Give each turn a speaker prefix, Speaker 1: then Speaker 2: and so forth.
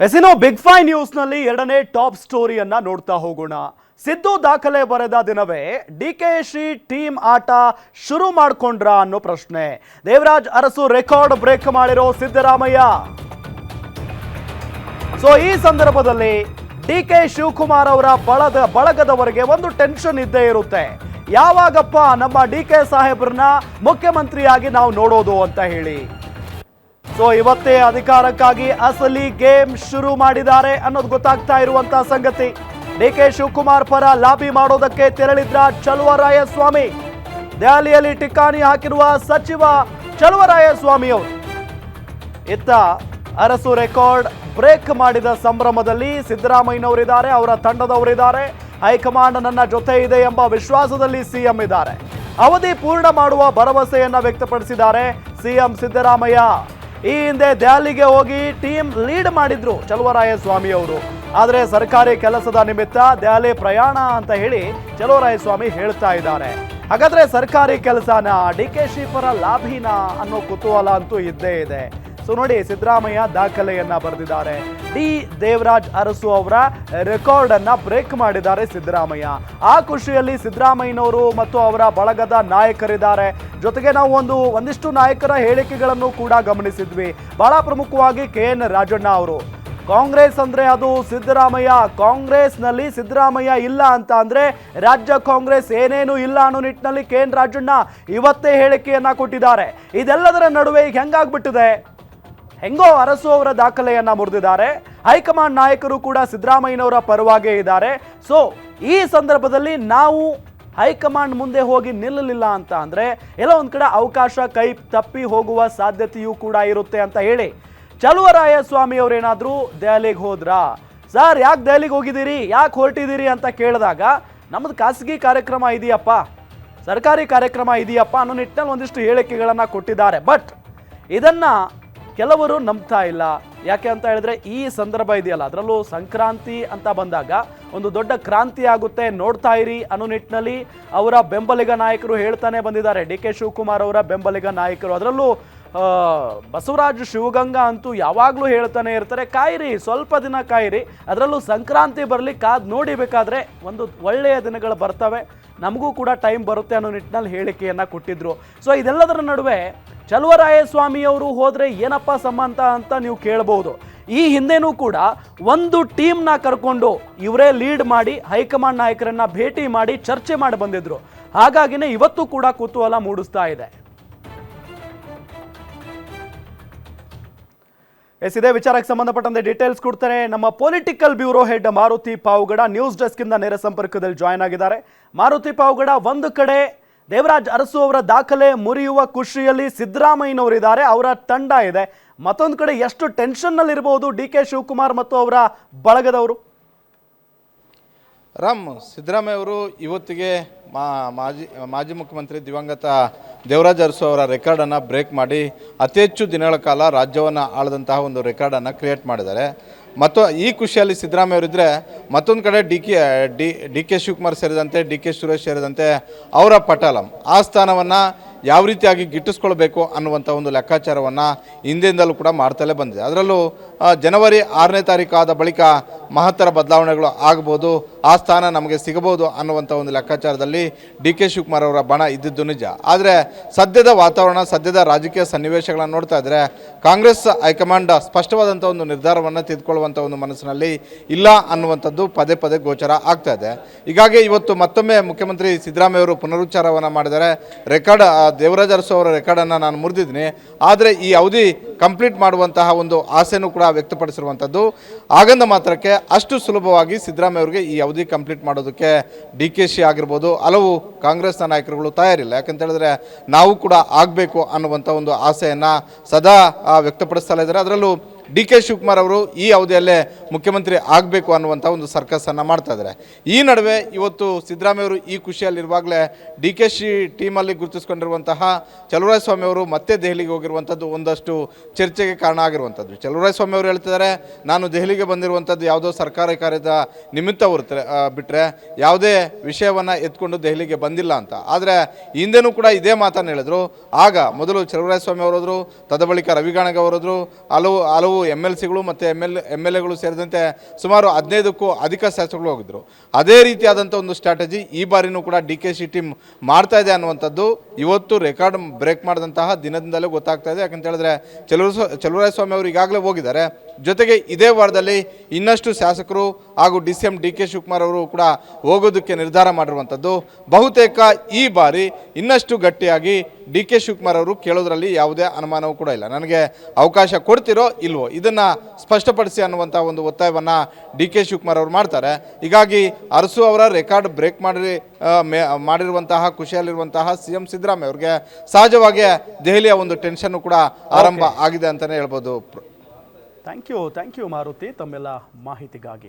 Speaker 1: ಎಸಿನೋ big five ನ್ಯೂಸ್ನಲ್ಲಿ ಎರಡನೇ top ಸ್ಟೋರಿಯನ್ನ ನೋಡ್ತಾ ಹೋಗೋಣ. ಸಿದ್ದು ದಾಖಲೆ ಬರೆದ ದಿನವೇ ಡಿಕೆಶಿ ಟೀಮ್ ಆಟ ಶುರು ಮಾಡ್ಕೊಂಡ್ರ ಅನ್ನೋ ಪ್ರಶ್ನೆ. ದೇವರಾಜ್ ಅರಸು ರೆಕಾರ್ಡ್ ಬ್ರೇಕ್ ಮಾಡಿರೋ ಸಿದ್ದರಾಮಯ್ಯ. ಸೊ ಈ ಸಂದರ್ಭದಲ್ಲಿ ಡಿಕೆ ಶಿವಕುಮಾರ್ ಅವರ ಬಳಗದವರೆಗೆ ಒಂದು ಟೆನ್ಷನ್ ಇದ್ದೇ ಇರುತ್ತೆ. ಯಾವಾಗಪ್ಪ ನಮ್ಮ ಡಿಕೆ ಸಾಹೇಬ್ರನ್ನ ಮುಖ್ಯಮಂತ್ರಿಯಾಗಿ ನಾವು ನೋಡೋದು ಅಂತ ಹೇಳಿ. ಸೊ ಇವತ್ತೇ ಅಧಿಕಾರಕ್ಕಾಗಿ ಅಸಲಿ ಗೇಮ್ ಶುರು ಮಾಡಿದ್ದಾರೆ ಅನ್ನೋದು ಗೊತ್ತಾಗ್ತಾ ಇರುವಂತಹ ಸಂಗತಿ. ಡಿಕೆ ಶಿವಕುಮಾರ್ ಪರ ಲಾಬಿ ಮಾಡೋದಕ್ಕೆ ತೆರಳಿದ್ರ ಚಲುವರಾಯಸ್ವಾಮಿ. ದೆಹಲಿಯಲ್ಲಿ ಠಿಕಾಣಿ ಹಾಕಿರುವ ಸಚಿವ ಚಲುವರಾಯಸ್ವಾಮಿ ಅವರು ಇತ್ತ ಅರಸು ರೆಕಾರ್ಡ್ ಬ್ರೇಕ್ ಮಾಡಿದ ಸಂಭ್ರಮದಲ್ಲಿ ಸಿದ್ದರಾಮಯ್ಯನವರಿದ್ದಾರೆ, ಅವರ ತಂಡದವರಿದ್ದಾರೆ. ಹೈಕಮಾಂಡ್ ನನ್ನ ಜೊತೆ ಇದೆ ಎಂಬ ವಿಶ್ವಾಸದಲ್ಲಿ ಸಿಎಂ ಇದ್ದಾರೆ. ಅವಧಿ ಪೂರ್ಣ ಮಾಡುವ ಭರವಸೆಯನ್ನ ವ್ಯಕ್ತಪಡಿಸಿದ್ದಾರೆ ಸಿಎಂ ಸಿದ್ದರಾಮಯ್ಯ. ಈ ಹಿಂದೆ ದೆಹಲಿಗೆ ಹೋಗಿ ಟೀಮ್ ಲೀಡ್ ಮಾಡಿದ್ರು ಚಲುವರಾಯಸ್ವಾಮಿ ಅವರು. ಆದರೆ ಸರ್ಕಾರಿ ಕೆಲಸದ ನಿಮಿತ್ತ ದೆಹಲಿ ಪ್ರಯಾಣ ಅಂತ ಹೇಳಿ ಚಲುವರಾಯಸ್ವಾಮಿ ಹೇಳ್ತಾ ಇದ್ದಾರೆ. ಹಾಗಾದ್ರೆ ಸರ್ಕಾರಿ ಕೆಲಸನ ಡಿಕೆಶಿ ಪರ ಲಾಭಿನ ಅನ್ನೋ ಕುತೂಹಲ ಅಂತೂ ಇದ್ದೇ ಇದೆ. ಸೊ ನೋಡಿ, ಸಿದ್ದರಾಮಯ್ಯ ದಾಖಲೆಯನ್ನ ಬರೆದಿದ್ದಾರೆ. ದೇವರಾಜ್ ಅರಸು ಅವರ ರೆಕಾರ್ಡ್ ಅನ್ನ ಬ್ರೇಕ್ ಮಾಡಿದ್ದಾರೆ ಸಿದ್ದರಾಮಯ್ಯ. ಆ ಖುಷಿಯಲ್ಲಿ ಸಿದ್ದರಾಮಯ್ಯನವರು ಮತ್ತು ಅವರ ಬಳಗದ ನಾಯಕರಿದ್ದಾರೆ. ಜೊತೆಗೆ ನಾವು ಒಂದಿಷ್ಟು ನಾಯಕರ ಹೇಳಿಕೆಗಳನ್ನು ಕೂಡ ಗಮನಿಸಿದ್ವಿ. ಬಹಳ ಪ್ರಮುಖವಾಗಿ KN ರಾಜಣ್ಣ ಅವರು, ಕಾಂಗ್ರೆಸ್ ಅಂದ್ರೆ ಅದು ಸಿದ್ದರಾಮಯ್ಯ, ಕಾಂಗ್ರೆಸ್ನಲ್ಲಿ ಸಿದ್ದರಾಮಯ್ಯ ಇಲ್ಲ ಅಂತ ಅಂದ್ರೆ ರಾಜ್ಯ ಕಾಂಗ್ರೆಸ್ ಏನೇನು ಇಲ್ಲ ಅನ್ನೋ ನಿಟ್ಟಿನಲ್ಲಿ KN ರಾಜಣ್ಣ ಇವತ್ತೇ ಹೇಳಿಕೆಯನ್ನ ಕೊಟ್ಟಿದ್ದಾರೆ. ಇದೆಲ್ಲದರ ನಡುವೆ ಈಗ ಹೆಂಗಾಗ್ಬಿಟ್ಟಿದೆ, ಹೆಂಗೋ ಅರಸು ಅವರ ದಾಖಲೆಯನ್ನ ಮುರಿದಿದ್ದಾರೆ. ಹೈಕಮಾಂಡ್ ನಾಯಕರು ಕೂಡ ಸಿದ್ದರಾಮಯ್ಯನವರ ಪರವಾಗೇ ಇದ್ದಾರೆ. ಸೊ ಈ ಸಂದರ್ಭದಲ್ಲಿ ನಾವು ಹೈಕಮಾಂಡ್ ಮುಂದೆ ಹೋಗಿ ನಿಲ್ಲಲಿಲ್ಲ ಅಂತ ಅಂದ್ರೆ ಎಲ್ಲ ಒಂದ್ ಕಡೆ ಅವಕಾಶ ಕೈ ತಪ್ಪಿ ಹೋಗುವ ಸಾಧ್ಯತೆಯೂ ಕೂಡ ಇರುತ್ತೆ ಅಂತ ಹೇಳಿ ಚಲುವರಾಯಸ್ವಾಮಿ ಅವರೇನಾದ್ರೂ ದೆಹಲಿಗೆ ಹೋದ್ರಾ? ಸರ್, ಯಾಕೆ ದೆಹಲಿಗೆ ಹೋಗಿದ್ದೀರಿ, ಯಾಕೆ ಹೊರಟಿದ್ದೀರಿ ಅಂತ ಕೇಳಿದಾಗ ನಮ್ಮದು ಖಾಸಗಿ ಕಾರ್ಯಕ್ರಮ ಇದೆಯಪ್ಪ, ಸರ್ಕಾರಿ ಕಾರ್ಯಕ್ರಮ ಇದೆಯಪ್ಪ ಅನ್ನೋ ನಿಟ್ಟಿನಲ್ಲಿ ಒಂದಿಷ್ಟು ಹೇಳಿಕೆಗಳನ್ನ ಕೊಟ್ಟಿದ್ದಾರೆ. ಬಟ್ ಇದನ್ನ ಕೆಲವರು ನಂಬ್ತಾ ಇಲ್ಲ. ಯಾಕೆ ಅಂತ ಹೇಳಿದ್ರೆ ಈ ಸಂದರ್ಭ ಇದೆಯಲ್ಲ, ಅದರಲ್ಲೂ ಸಂಕ್ರಾಂತಿ ಅಂತ ಬಂದಾಗ ಒಂದು ದೊಡ್ಡ ಕ್ರಾಂತಿ ಆಗುತ್ತೆ, ನೋಡ್ತಾ ಇರಿ ಅನ್ನೋ ನಿಟ್ಟಿನಲ್ಲಿ ಅವರ ಬೆಂಬಲಿಗ ನಾಯಕರು ಹೇಳ್ತಾನೆ ಬಂದಿದ್ದಾರೆ. ಡಿಕೆ ಶಿವಕುಮಾರ್ ಅವರ ಬೆಂಬಲಿಗ ನಾಯಕರು, ಅದರಲ್ಲೂ ಬಸವರಾಜ್ ಶಿವಗಂಗಾ ಅಂತೂ ಯಾವಾಗಲೂ ಹೇಳ್ತಾನೆ ಇರ್ತಾರೆ, ಕಾಯಿರಿ, ಸ್ವಲ್ಪ ದಿನ ಕಾಯಿರಿ, ಅದರಲ್ಲೂ ಸಂಕ್ರಾಂತಿ ಬರಲಿ, ಕಾದ್ ನೋಡಿ, ಬೇಕಾದ್ರೆ ಒಂದು ಒಳ್ಳೆಯ ದಿನಗಳು ಬರ್ತವೆ, ನಮಗೂ ಕೂಡ ಟೈಮ್ ಬರುತ್ತೆ ಅನ್ನೋ ನಿಟ್ಟಿನಲ್ಲಿ ಹೇಳಿಕೆಯನ್ನ ಕೊಟ್ಟಿದ್ರು. ಸೊ ಇದೆಲ್ಲದರ ನಡುವೆ ಚಲುವರಾಯಸ್ವಾಮಿಯವರು ಹೋದ್ರೆ ಏನಪ್ಪ ಸಂಬಂಧ ಅಂತ ನೀವು ಕೇಳಬಹುದು. ಈ ಹಿಂದೆನೂ ಕೂಡ ಒಂದು ಟೀಮ್ನ ಕರ್ಕೊಂಡು ಇವರೇ ಲೀಡ್ ಮಾಡಿ ಹೈಕಮಾಂಡ್ ನಾಯಕರನ್ನ ಭೇಟಿ ಮಾಡಿ ಚರ್ಚೆ ಮಾಡಿ ಬಂದಿದ್ರು. ಹಾಗಾಗಿನೇ ಇವತ್ತು ಕೂಡ ಕುತೂಹಲ ಮೂಡಿಸ್ತಾ ಇದೆ. ಇದೇ ವಿಚಾರಕ್ಕೆ ಸಂಬಂಧಪಟ್ಟಂತೆ ಡೀಟೇಲ್ಸ್ ಕೊಡ್ತಾರೆ ನಮ್ಮ political bureau head Maruti Pavagada. News desk ಇಂದ ನೇರ ಸಂಪರ್ಕದಲ್ಲಿ ಜಾಯ್ನ್ ಆಗಿದ್ದಾರೆ. ಮಾರುತಿ ಪಾವಗಡ, ಒಂದು ಕಡೆ ದೇವರಾಜ್ ಅರಸು ಅವರ ದಾಖಲೆ ಮುರಿಯುವ ಖುಷಿಯಲ್ಲಿ ಸಿದ್ದರಾಮಯ್ಯನವರಿದ್ದಾರೆ, ಅವರ ತಂಡ ಇದೆ. ಮತ್ತೊಂದು ಕಡೆ ಎಷ್ಟು ಟೆನ್ಷನ್ ನಲ್ಲಿ ಇರಬಹುದು ಡಿಕೆ ಶಿವಕುಮಾರ್ ಮತ್ತು ಅವರ ಬಳಗದವರು?
Speaker 2: ಸಿದ್ದರಾಮಯ್ಯ ಅವರು ಇವತ್ತಿಗೆ ಮಾಜಿ ಮುಖ್ಯಮಂತ್ರಿ ದಿವಂಗತ ದೇವರಾಜ್ ಅರಸು ಅವರ ರೆಕಾರ್ಡನ್ನು ಬ್ರೇಕ್ ಮಾಡಿ ಅತಿ ಹೆಚ್ಚು ದಿನಗಳ ಕಾಲ ರಾಜ್ಯವನ್ನು ಆಳದಂತಹ ಒಂದು ರೆಕಾರ್ಡನ್ನು ಕ್ರಿಯೇಟ್ ಮಾಡಿದ್ದಾರೆ. ಮತ್ತು ಈ ಖುಷಿಯಲ್ಲಿ ಸಿದ್ದರಾಮಯ್ಯ ಅವರಿದ್ದರೆ, ಮತ್ತೊಂದು ಕಡೆ ಡಿ ಕೆ ಶಿವಕುಮಾರ್ ಸೇರಿದಂತೆ ಡಿ.ಕೆ. ಸುರೇಶ್ ಸೇರಿದಂತೆ ಅವರ ಪಟಾಲಂ ಆ ಸ್ಥಾನವನ್ನು ಯಾವ ರೀತಿಯಾಗಿ ಗಿಟ್ಟಿಸ್ಕೊಳ್ಬೇಕು ಅನ್ನುವಂಥ ಒಂದು ಲೆಕ್ಕಾಚಾರವನ್ನು ಹಿಂದಿಂದಲೂ ಕೂಡ ಮಾಡ್ತಲೇ ಬಂದಿದೆ. ಅದರಲ್ಲೂ ಜನವರಿ 6ನೇ ತಾರೀಕು ಆದ ಬಳಿಕ ಮಹತ್ತರ ಬದಲಾವಣೆಗಳು ಆಗ್ಬೋದು, ಆ ಸ್ಥಾನ ನಮಗೆ ಸಿಗಬಹುದು ಅನ್ನುವಂಥ ಒಂದು ಲೆಕ್ಕಾಚಾರದಲ್ಲಿ ಡಿ.ಕೆ. ಶಿವಕುಮಾರ್ ಅವರ ಬಣ ಇದ್ದಿದ್ದು ನಿಜ. ಆದರೆ ಸದ್ಯದ ವಾತಾವರಣ, ಸದ್ಯದ ರಾಜಕೀಯ ಸನ್ನಿವೇಶಗಳನ್ನು ನೋಡ್ತಾ ಇದ್ದರೆ ಕಾಂಗ್ರೆಸ್ ಹೈಕಮಾಂಡ್ ಸ್ಪಷ್ಟವಾದಂಥ ಒಂದು ನಿರ್ಧಾರವನ್ನು ತೆಗೆದುಕೊಳ್ಳುವಂಥ ಒಂದು ಮನಸ್ಸಿನಲ್ಲಿ ಇಲ್ಲ ಅನ್ನುವಂಥದ್ದು ಪದೇ ಪದೇ ಗೋಚರ ಆಗ್ತಾ ಇದೆ. ಹೀಗಾಗಿ ಇವತ್ತು ಮತ್ತೊಮ್ಮೆ ಮುಖ್ಯಮಂತ್ರಿ ಸಿದ್ದರಾಮಯ್ಯ ಅವರು ಪುನರುಚ್ಚಾರವನ್ನು ಮಾಡಿದ್ದಾರೆ. ರೆಕಾರ್ಡ್ ದೇವರಾಜ್ ಅರಸು ಅವರ ರೆಕಾರ್ಡನ್ನು ನಾನು ಮುರಿದಿದ್ದೀನಿ, ಆದರೆ ಈ ಅವಧಿ ಕಂಪ್ಲೀಟ್ ಮಾಡುವಂತಹ ಒಂದು ಆಸೆನೂ ಕೂಡ ವ್ಯಕ್ತಪಡಿಸಿರುವಂಥದ್ದು. ಆಗಂದ ಮಾತ್ರಕ್ಕೆ ಅಷ್ಟು ಸುಲಭವಾಗಿ ಸಿದ್ದರಾಮಯ್ಯ ಅವರಿಗೆ ಈ ಅವಧಿ ಕಂಪ್ಲೀಟ್ ಮಾಡೋದಕ್ಕೆ ಡಿ.ಕೆ.ಶಿ ಆಗಿರ್ಬೋದು, ಹಲವು ಕಾಂಗ್ರೆಸ್ನ ನಾಯಕರುಗಳು ತಯಾರಿಲ್ಲ. ಯಾಕಂತ ಹೇಳಿದ್ರೆ ನಾವು ಕೂಡ ಆಗಬೇಕು ಅನ್ನುವಂಥ ಒಂದು ಆಸೆಯನ್ನು ಸದಾ ವ್ಯಕ್ತಪಡಿಸ್ತಾ ಇದ್ದಾರೆ. ಅದರಲ್ಲೂ ಡಿ.ಕೆ. ಶಿವಕುಮಾರ್ ಅವರು ಈ ಅವಧಿಯಲ್ಲೇ ಮುಖ್ಯಮಂತ್ರಿ ಆಗಬೇಕು ಅನ್ನುವಂಥ ಒಂದು ಸರ್ಕಸನ್ನು ಮಾಡ್ತಾ ಇದ್ದಾರೆ. ಈ ನಡುವೆ ಇವತ್ತು ಸಿದ್ದರಾಮಯ್ಯ ಅವರು ಈ ಖುಷಿಯಲ್ಲಿರುವಾಗಲೇ ಡಿ.ಕೆ.ಶಿ ಟೀಮಲ್ಲಿ ಗುರುತಿಸಿಕೊಂಡಿರುವಂತಹ ಚಲುವರಾಯಸ್ವಾಮಿ ಅವರು ಮತ್ತೆ ದೆಹಲಿಗೆ ಹೋಗಿರುವಂಥದ್ದು ಒಂದಷ್ಟು ಚರ್ಚೆಗೆ ಕಾರಣ ಆಗಿರುವಂಥದ್ದು. ಚಲುವರಾಯಸ್ವಾಮಿ ಅವರು ಹೇಳ್ತಿದ್ದಾರೆ, ನಾನು ದೆಹಲಿಗೆ ಬಂದಿರುವಂಥದ್ದು ಯಾವುದೋ ಸರ್ಕಾರಿ ಕಾರ್ಯದ ನಿಮಿತ್ತ ಬಿಟ್ಟರೆ ಯಾವುದೇ ವಿಷಯವನ್ನು ಎತ್ಕೊಂಡು ದೆಹಲಿಗೆ ಬಂದಿಲ್ಲ ಅಂತ. ಆದರೆ ಹಿಂದೆನೂ ಕೂಡ ಇದೇ ಮಾತನ್ನು ಹೇಳಿದ್ರು. ಆಗ ಮೊದಲು ಚಲುವರಾಯಸ್ವಾಮಿ ಅವರೋದ್ರು, ತದ ಬಳಿಕ ರವಿ ಗಾಣಗ ಅವರೋದ್ರು, ಹಲವು ಹಲವು MLCಗಳು ಮತ್ತು MLAಗಳು ಸೇರಿದಂತೆ ಸುಮಾರು 15ಕ್ಕೂ ಅಧಿಕ ಶಾಸಕರು ಹೋಗಿದ್ರು. ಅದೇ ರೀತಿಯಾದಂಥ ಒಂದು ಸ್ಟ್ರಾಟಜಿ ಈ ಬಾರಿನೂ ಕೂಡ DKC ಟೀಮ್ ಮಾಡ್ತಾ ಇದೆ ಅನ್ನುವಂಥದ್ದು ಇವತ್ತು ರೆಕಾರ್ಡ್ ಬ್ರೇಕ್ ಮಾಡಿದಂತಹ ದಿನದಿಂದಲೇ ಗೊತ್ತಾಗ್ತಾ ಇದೆ. ಯಾಕಂತ ಹೇಳಿದ್ರೆ ಚಲುವರಾಯಸ್ವಾಮಿ ಅವರು ಈಗಾಗಲೇ ಹೋಗಿದ್ದಾರೆ. ಜೊತೆಗೆ ಇದೇ ವಾರದಲ್ಲಿ ಇನ್ನಷ್ಟು ಶಾಸಕರು ಹಾಗೂ DCM DK ಶಿವಕುಮಾರ್ ಅವರು ಕೂಡ ಹೋಗೋದಕ್ಕೆ ನಿರ್ಧಾರ ಮಾಡಿರುವಂಥದ್ದು. ಬಹುತೇಕ ಈ ಬಾರಿ ಇನ್ನಷ್ಟು ಗಟ್ಟಿಯಾಗಿ DK ಶಿವಕುಮಾರ್ ಅವರು ಕೇಳೋದ್ರಲ್ಲಿ ಯಾವುದೇ ಅನುಮಾನವೂ ಕೂಡ ಇಲ್ಲ. ನನಗೆ ಅವಕಾಶ ಕೊಡ್ತಿರೋ ಇಲ್ವೋ ಇದನ್ನು ಸ್ಪಷ್ಟಪಡಿಸಿ ಅನ್ನುವಂಥ ಒಂದು ಒತ್ತಾಯವನ್ನು DK ಶಿವಕುಮಾರ್ ಅವರು ಮಾಡ್ತಾರೆ. ಹೀಗಾಗಿ ಅರಸು ಅವರ ರೆಕಾರ್ಡ್ ಬ್ರೇಕ್ ಮಾಡಿರುವಂತಹ ಖುಷಿಯಲ್ಲಿರುವಂತಹ CM ಸಿದ್ದರಾಮಯ್ಯ ಅವರಿಗೆ ಸಹಜವಾಗಿ ದೆಹಲಿಯ ಒಂದು ಟೆನ್ಷನ್ನು ಕೂಡ ಆರಂಭ ಆಗಿದೆ ಅಂತಲೇ ಹೇಳ್ಬೋದು.
Speaker 1: ಥ್ಯಾಂಕ್ ಯು ಮಾರುತಿ ತಮ್ಮೆಲ್ಲ ಮಾಹಿತಿಗಾಗಿ.